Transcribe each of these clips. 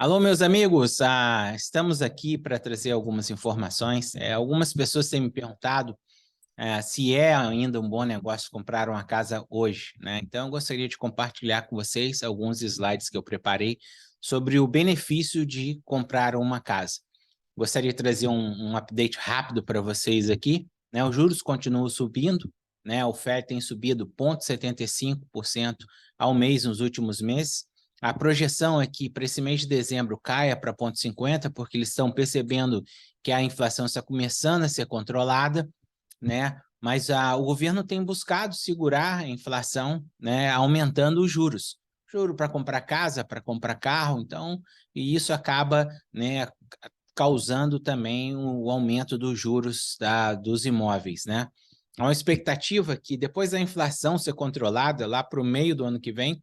Alô, meus amigos, estamos aqui para trazer algumas informações. Algumas pessoas têm me perguntado se é ainda um bom negócio comprar uma casa hoje, né? Então, eu gostaria de compartilhar com vocês alguns slides que eu preparei sobre o benefício de comprar uma casa. Gostaria de trazer um update rápido para vocês aqui, né? Os juros continuam subindo, né? A oferta tem subido 0,75% ao mês nos últimos meses. A projeção é que para esse mês de dezembro caia para 0,50%, porque eles estão percebendo que a inflação está começando a ser controlada, né? Mas o governo tem buscado segurar a inflação, né? Aumentando os juros. Juro para comprar casa, para comprar carro, então, e isso acaba, né, causando também o aumento dos juros dos imóveis, né? Há uma expectativa que depois da inflação ser controlada, lá para o meio do ano que vem,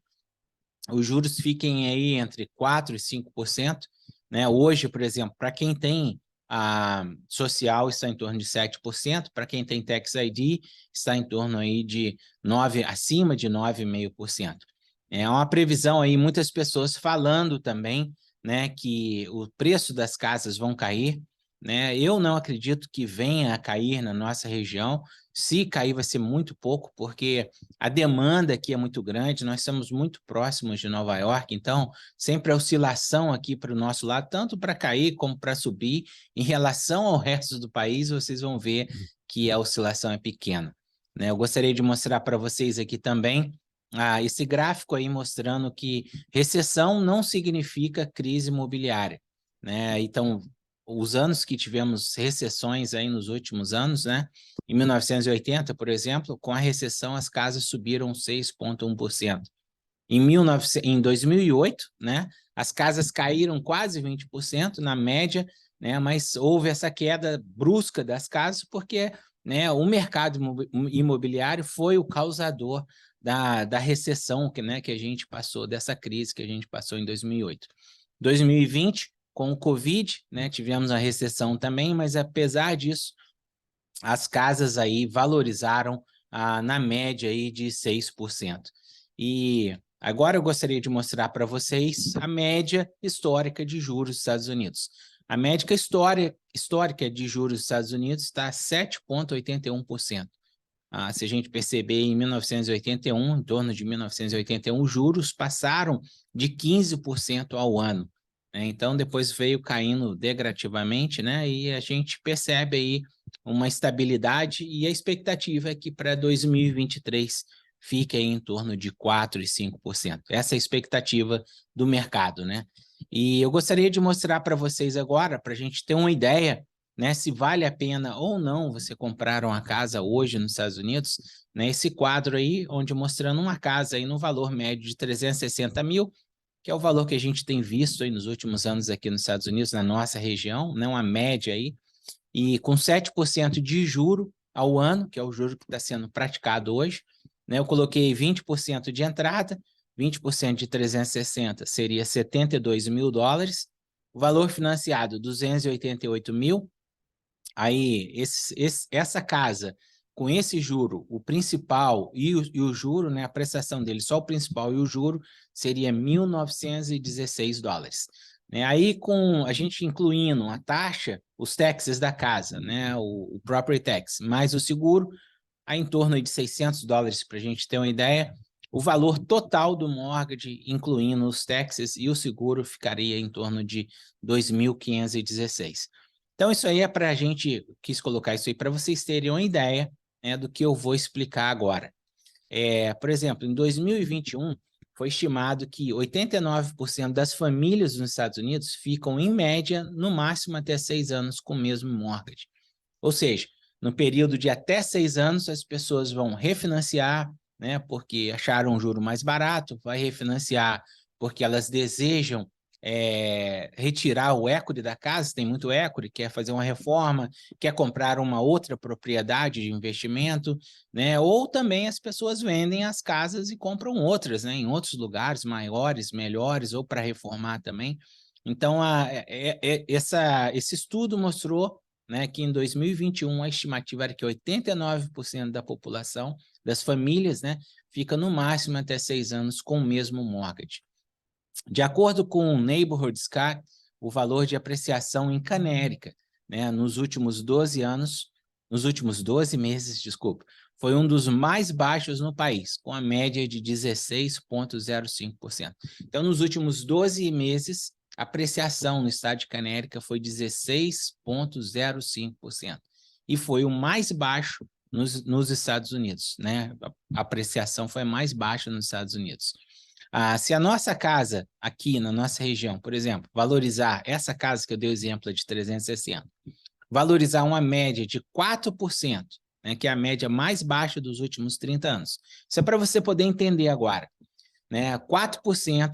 os juros fiquem aí entre 4% e 5%, né? Hoje, por exemplo, para quem tem a social está em torno de 7%, para quem tem Tax ID está em torno aí de 9%, acima de 9,5%. É uma previsão aí, muitas pessoas falando também, né, que o preço das casas vão cair, né? Eu não acredito que venha a cair na nossa região. Se cair, vai ser muito pouco, porque a demanda aqui é muito grande, nós estamos muito próximos de Nova York, então sempre a oscilação aqui para o nosso lado, tanto para cair como para subir, em relação ao resto do país, vocês vão ver que a oscilação é pequena, né? Eu gostaria de mostrar para vocês aqui também esse gráfico aí mostrando que recessão não significa crise imobiliária, né? Então, os anos que tivemos recessões aí nos últimos anos, né? Em 1980, por exemplo, com a recessão, as casas subiram 6,1%. Em 2008, né, as casas caíram quase 20% na média, né, mas houve essa queda brusca das casas porque, né, o mercado imobiliário foi o causador da recessão que a gente passou, dessa crise que a gente passou em 2008. 2020, com o Covid, né, tivemos a recessão também, mas apesar disso, as casas aí valorizaram na média aí de 6%. E agora eu gostaria de mostrar para vocês a média histórica de juros dos Estados Unidos. A média histórica de juros dos Estados Unidos está 7,81%. Se a gente perceber, em 1981, em torno de 1981, os juros passaram de 15% ao ano, né? Então, depois veio caindo degradativamente, né? E a gente percebe aí uma estabilidade, e a expectativa é que para 2023 fique aí em torno de 4% e 5%. Essa é a expectativa do mercado, né? E eu gostaria de mostrar para vocês agora, para a gente ter uma ideia, né, se vale a pena ou não você comprar uma casa hoje nos Estados Unidos, né? Esse quadro aí, onde mostrando uma casa aí no valor médio de 360 mil, que é o valor que a gente tem visto aí nos últimos anos aqui nos Estados Unidos, na nossa região, né? Uma média aí, e com 7% de juro ao ano, que é o juro que está sendo praticado hoje, né? Eu coloquei 20% de entrada, 20% de 360 seria 72 mil dólares, o valor financiado 288 mil. Aí, essa casa, com esse juro, o principal e o juro, né, a prestação dele, só o principal e o juro, seria 1.916 dólares. Né? Aí, com a gente incluindo a taxa, os taxes da casa, né, o property tax, mais o seguro, há em torno de 600 dólares, para a gente ter uma ideia. O valor total do mortgage, incluindo os taxes e o seguro, ficaria em torno de 2.516. Então, isso aí é para a gente, quis colocar isso aí para vocês terem uma ideia, né, do que eu vou explicar agora. Por exemplo, em 2021, foi estimado que 89% das famílias nos Estados Unidos ficam, em média, no máximo até 6 anos com o mesmo mortgage. Ou seja, no período de até 6 anos, as pessoas vão refinanciar, né, porque acharam um juro mais barato, vai refinanciar porque elas desejam retirar o equity da casa, tem muito equity, quer fazer uma reforma, quer comprar uma outra propriedade de investimento, né? Ou também as pessoas vendem as casas e compram outras, né, em outros lugares maiores, melhores, ou para reformar também. Então, esse estudo mostrou, né, que em 2021 a estimativa era que 89% da população, das famílias, né, fica no máximo até 6 anos com o mesmo mortgage. De acordo com o Neighborhood Sky, o valor de apreciação em Canérica, né, nos últimos 12 meses, desculpa, foi um dos mais baixos no país, com a média de 16,05%. Então, nos últimos 12 meses, a apreciação no estado de Canérica foi 16,05%. E foi o mais baixo nos Estados Unidos, né? A apreciação foi mais baixa nos Estados Unidos. Se a nossa casa aqui na nossa região, por exemplo, valorizar essa casa que eu dei o exemplo de 360, valorizar uma média de 4%, né, que é a média mais baixa dos últimos 30 anos. Isso é para você poder entender agora. Né, 4%,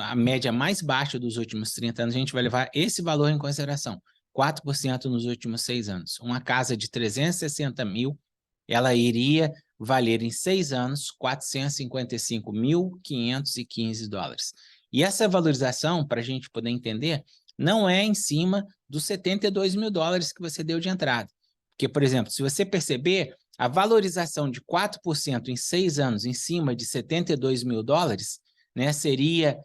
a média mais baixa dos últimos 30 anos, a gente vai levar esse valor em consideração. 4% nos últimos 6 anos. Uma casa de 360 mil, ela iria valer em 6 anos 455.515 dólares. E essa valorização, para a gente poder entender, não é em cima dos 72 mil dólares que você deu de entrada. Porque, por exemplo, se você perceber, a valorização de 4% em 6 anos em cima de 72 mil dólares, né, seria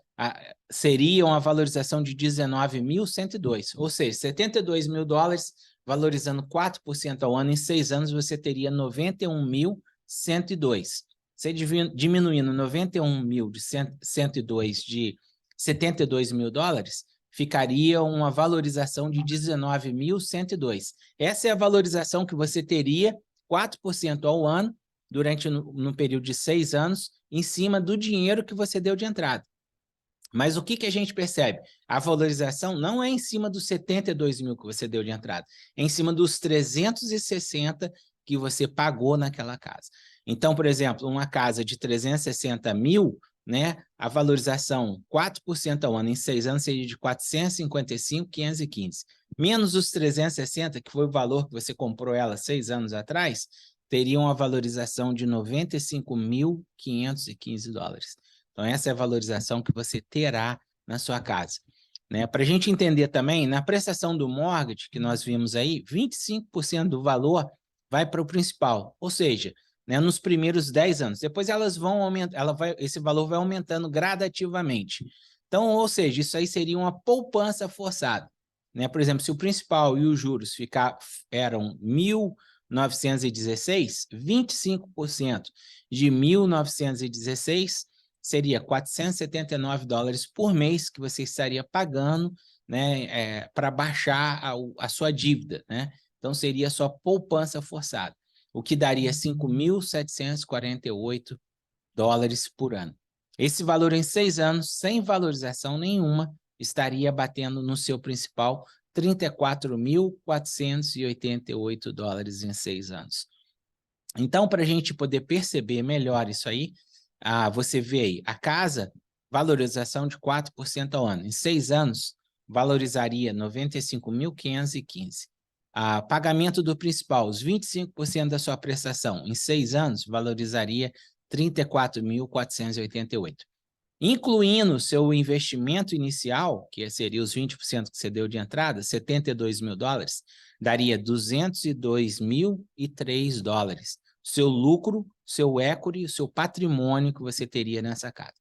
uma valorização de 19.102, ou seja, 72 mil dólares valorizando 4% ao ano, em 6 anos você teria 91.102. Você diminuindo 91.000 de 102 de 72 mil dólares, ficaria uma valorização de 19.102. Essa é a valorização que você teria 4% ao ano durante no período de 6 anos, em cima do dinheiro que você deu de entrada. Mas o que a gente percebe? A valorização não é em cima dos 72 mil que você deu de entrada, é em cima dos 360 que você pagou naquela casa. Então, por exemplo, uma casa de 360 mil, né, a valorização 4% ao ano em 6 anos seria de 455.515. Menos os 360, que foi o valor que você comprou ela 6 anos atrás, teria uma valorização de 95.515 dólares. Então, essa é a valorização que você terá na sua casa. Né? Para a gente entender também, na prestação do mortgage, que nós vimos aí, 25% do valor vai para o principal, ou seja, né, nos primeiros 10 anos. Depois elas vão aumentar, esse valor vai aumentando gradativamente. Então, ou seja, isso aí seria uma poupança forçada. Né? Por exemplo, se o principal e os juros eram 1.916, 25% de 1.916 seria 479 dólares por mês que você estaria pagando, né, para baixar a sua dívida, né? Então, seria a sua poupança forçada, o que daria 5.748 dólares por ano. Esse valor em 6 anos, sem valorização nenhuma, estaria batendo no seu principal 34.488 dólares em 6 anos. Então, para a gente poder perceber melhor isso aí, você vê aí, a casa, valorização de 4% ao ano. Em 6 anos, valorizaria 95.515. Pagamento do principal, os 25% da sua prestação. Em 6 anos, valorizaria 34.488. Incluindo o seu investimento inicial, que seria os 20% que você deu de entrada, 72 mil dólares, daria 202.003 dólares. Seu lucro, seu equity, o seu patrimônio que você teria nessa casa.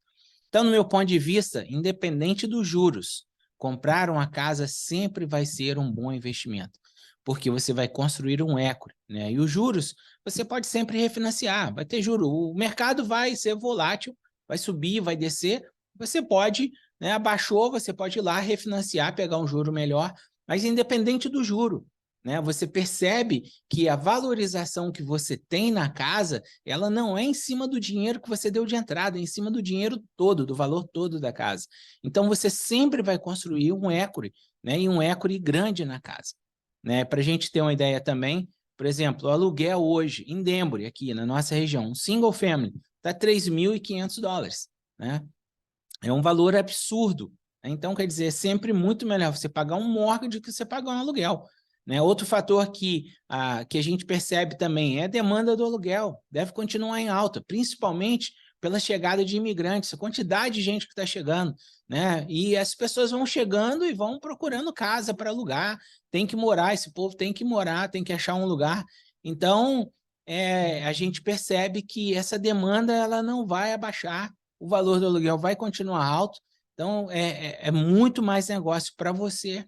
Então, no meu ponto de vista, independente dos juros, comprar uma casa sempre vai ser um bom investimento, porque você vai construir um equity, né? E os juros, você pode sempre refinanciar, vai ter juro, o mercado vai ser volátil, vai subir, vai descer, você pode, né, abaixou, você pode ir lá refinanciar, pegar um juro melhor, mas independente do juro, né, você percebe que a valorização que você tem na casa, ela não é em cima do dinheiro que você deu de entrada, é em cima do dinheiro todo, do valor todo da casa. Então, você sempre vai construir um equity, né, e um equity grande na casa. Né, para a gente ter uma ideia também, por exemplo, o aluguel hoje, em Denver, aqui na nossa região, um single family, está 3.500 dólares, né? É um valor absurdo. Né? Então, quer dizer, é sempre muito melhor você pagar um mortgage do que você pagar um aluguel. Né? Outro fator que a gente percebe também é a demanda do aluguel. Deve continuar em alta, principalmente pela chegada de imigrantes, a quantidade de gente que está chegando. Né? E as pessoas vão chegando e vão procurando casa para alugar, tem que morar, esse povo tem que morar, tem que achar um lugar. Então, a gente percebe que essa demanda ela não vai abaixar, o valor do aluguel vai continuar alto. Então, é muito mais negócio para você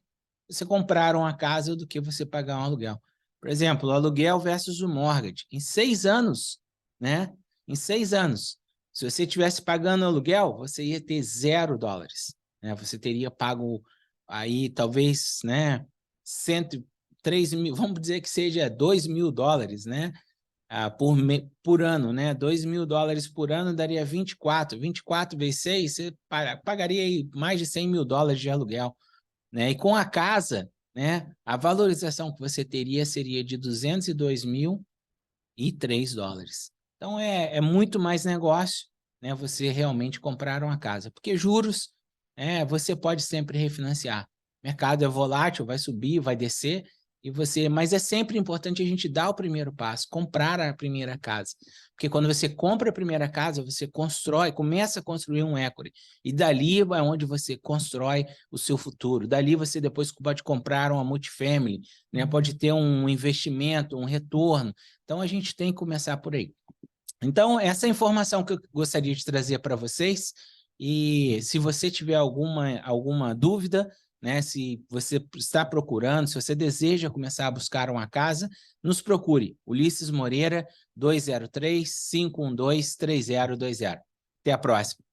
comprar uma casa do que você pagar um aluguel. Por exemplo, o aluguel versus o mortgage. Em 6 anos, né? Em 6 anos, se você estivesse pagando aluguel, você ia ter $0, né? Você teria pago aí, talvez, né? 103 mil, vamos dizer que seja $2.000, né? Por ano, né? $2.000 por ano daria 24. 24 vezes 6, você pagaria aí mais de $100.000 de aluguel, né? E com a casa, né? A valorização que você teria seria de $202.003. Então, é muito mais negócio, né? Você realmente comprar uma casa. Porque juros, você pode sempre refinanciar. O mercado é volátil, vai subir, vai descer, mas é sempre importante a gente dar o primeiro passo, comprar a primeira casa. Porque quando você compra a primeira casa, você começa a construir um equity. E dali é onde você constrói o seu futuro. Dali você depois pode comprar uma multifamily, né? Pode ter um investimento, um retorno. Então, a gente tem que começar por aí. Então, essa é a informação que eu gostaria de trazer para vocês. E se você tiver alguma dúvida, né, se você está procurando, se você deseja começar a buscar uma casa, nos procure. Ulisses Moreira, 203-512-3020. Até a próxima.